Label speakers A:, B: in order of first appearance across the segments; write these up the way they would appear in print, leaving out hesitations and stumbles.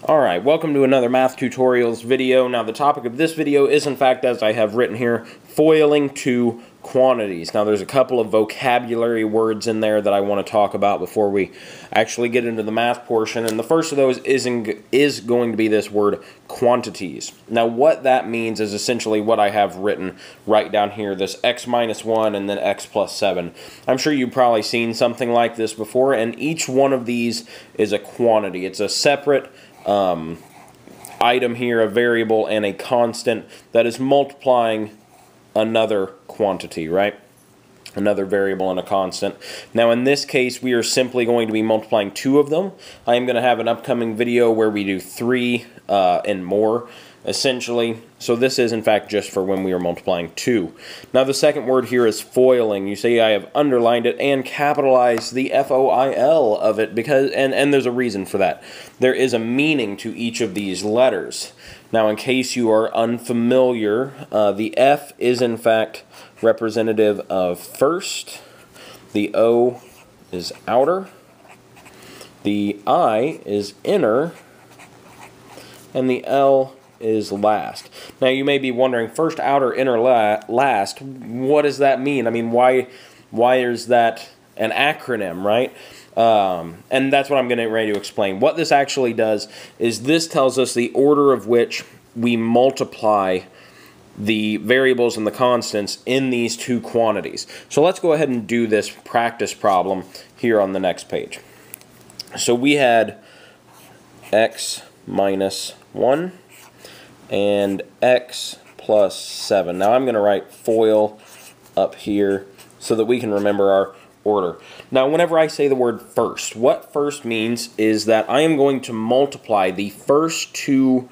A: Alright, welcome to another math tutorials video. Now the topic of this video is in fact, as I have written here, foiling two quantities. Now there's a couple of vocabulary words in there that I want to talk about before we actually get into the math portion, and the first of those is going to be this word quantities. Now what that means is essentially what I have written right down here, this x minus 1 and then x plus 7. I'm sure you've probably seen something like this before, and each one of these is a quantity. It's a separate item here, a variable and a constant that is multiplying another quantity, right? Another variable and a constant. Now in this case we are simply going to be multiplying two of them. I am going to have an upcoming video where we do three and more essentially. So this is in fact just for when we are multiplying two. Now the second word here is foiling. You see I have underlined it and capitalized the F-O-I-L of it because, and there's a reason for that. There is a meaning to each of these letters. Now in case you are unfamiliar, the F is in fact representative of first, the O is outer, the I is inner, and the L is last. Now you may be wondering, first, outer, inner, last, what does that mean? I mean, why is that an acronym, right? And that's what I'm getting ready to explain. What this actually does is this tells us the order of which we multiply the variables and the constants in these two quantities. So let's go ahead and do this practice problem here on the next page. So we had x minus 1 and x plus 7. Now I'm going to write FOIL up here so that we can remember our order. Now whenever I say the word first, what first means is that I am going to multiply the first two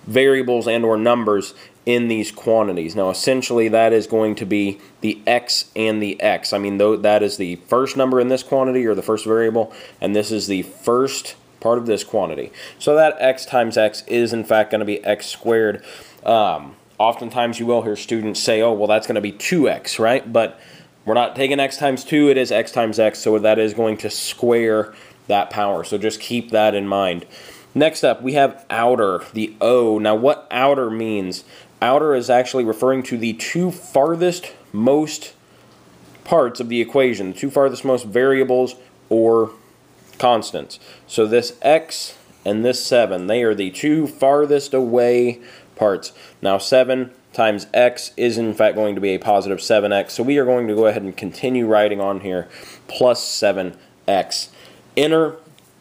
A: variables and or numbers in these quantities. Now essentially that is going to be the x and the x. I mean, that is the first number in this quantity, or the first variable, and this is the first part of this quantity. So that x times x is in fact going to be x squared. Oftentimes you will hear students say, oh, well, that's going to be 2x, right? But we're not taking x times 2, it is x times x, so that is going to square that power. So just keep that in mind. Next up, we have outer, the O. Now what outer means? Outer is actually referring to the two farthest most parts of the equation, the two farthest most variables or constants. So this x and this 7, they are the two farthest away parts. Now 7 times x is in fact going to be a positive 7x, so we are going to go ahead and continue writing on here, plus 7x. Inner,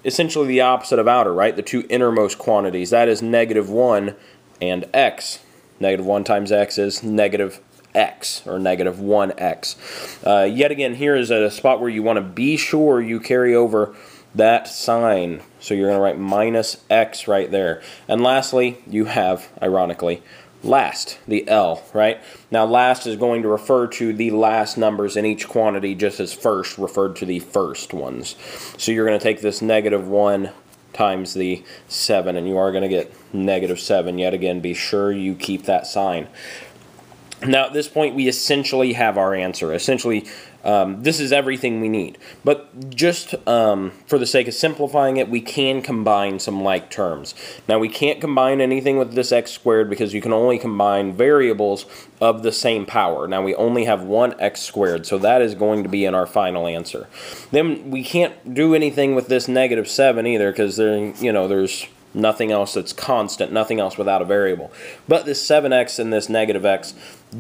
A: essentially the opposite of outer, right? The two innermost quantities, that is negative 1 and x. Negative 1 times x is negative x, or negative 1x. Yet again, here is a spot where you want to be sure you carry over that sign. So you're going to write minus x right there. And lastly, you have, ironically, last, the L, right? Now last is going to refer to the last numbers in each quantity, just as first referred to the first ones. So you're going to take this negative 1 times the 7, and you are going to get negative 7. Yet again, be sure you keep that sign. Now at this point we essentially have our answer. Essentially this is everything we need. But just for the sake of simplifying it, we can combine some like terms. Now we can't combine anything with this x squared because you can only combine variables of the same power. Now we only have one x squared, so that is going to be in our final answer. Then we can't do anything with this negative 7 either because there's nothing else that's constant, nothing else without a variable. But this 7x and this negative x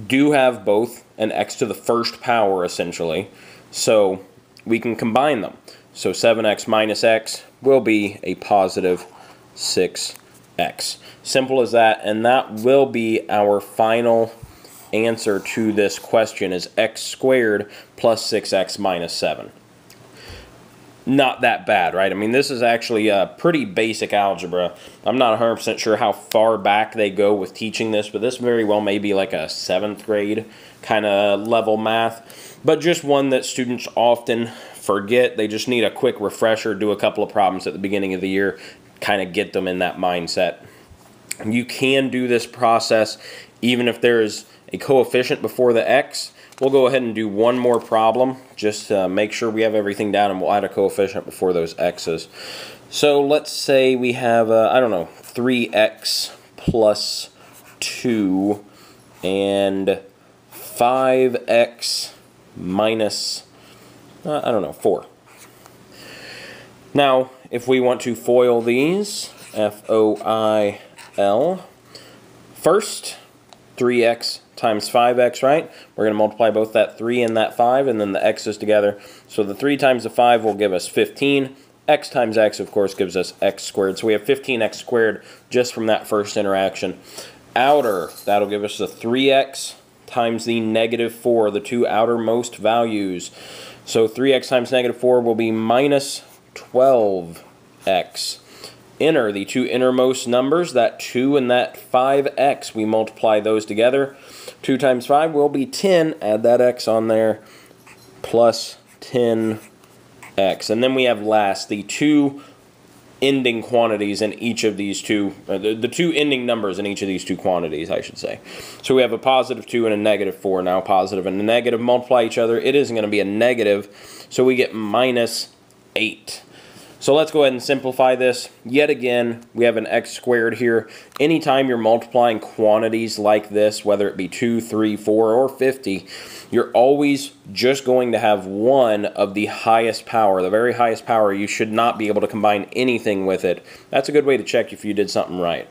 A: do have both an x to the first power, essentially, so we can combine them. So 7x minus x will be a positive 6x. Simple as that, and that will be our final answer to this question, is x squared plus 6x minus 7. Not that bad, right? I mean, this is actually pretty basic algebra. I'm not 100% sure how far back they go with teaching this, but this very well may be like a 7th grade kind of level math. But just one that students often forget. They just need a quick refresher, do a couple of problems at the beginning of the year, kind of get them in that mindset. You can do this process even if there is a coefficient before the x. We'll go ahead and do one more problem just to make sure we have everything down, and we'll add a coefficient before those x's. So let's say we have, I don't know, 3x plus 2 and 5x minus, I don't know, 4. Now, if we want to FOIL these, F-O-I-L, first, 3x times 5x, right? We're going to multiply both that 3 and that 5, and then the x's together. So the 3 times the 5 will give us 15. X times x, of course, gives us x squared. So we have 15x squared just from that first interaction. Outer, that'll give us the 3x times the negative 4, the two outermost values. So 3x times negative 4 will be minus 12x. Inner, the two innermost numbers, that 2 and that 5x, we multiply those together. 2 times 5 will be 10, add that x on there, plus 10x. And then we have last, the two ending quantities in each of these two, the two ending numbers in each of these two quantities, I should say. So we have a positive 2 and a negative 4. Now positive and a negative multiply each other. It isn't going to be a negative, so we get minus 8. So let's go ahead and simplify this. Yet again, we have an x squared here. Anytime you're multiplying quantities like this, whether it be 2, 3, 4, or 50, you're always just going to have one of the highest power, the very highest power. You should not be able to combine anything with it. That's a good way to check if you did something right.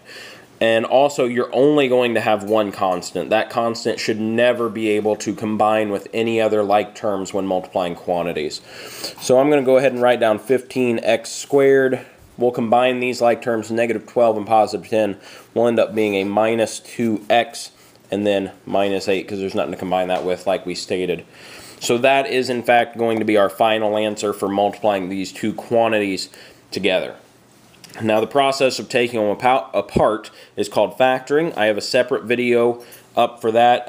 A: And also, you're only going to have one constant. That constant should never be able to combine with any other like terms when multiplying quantities. So I'm going to go ahead and write down 15x squared. We'll combine these like terms, negative 12 and positive 10. Will end up being a minus 2x and then minus 8 because there's nothing to combine that with like we stated. So that is in fact going to be our final answer for multiplying these two quantities together. Now the process of taking them apart is called factoring. I have a separate video up for that,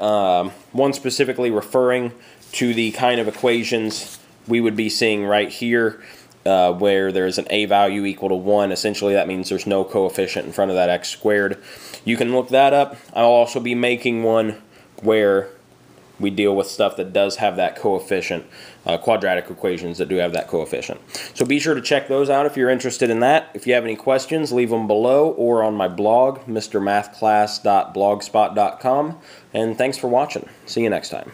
A: one specifically referring to the kind of equations we would be seeing right here, where there's an a value equal to 1. Essentially that means there's no coefficient in front of that x squared. You can look that up. I'll also be making one where we deal with stuff that does have that coefficient, quadratic equations that do have that coefficient. So be sure to check those out if you're interested in that. If you have any questions, leave them below or on my blog, mrmathclass.blogspot.com. And thanks for watching. See you next time.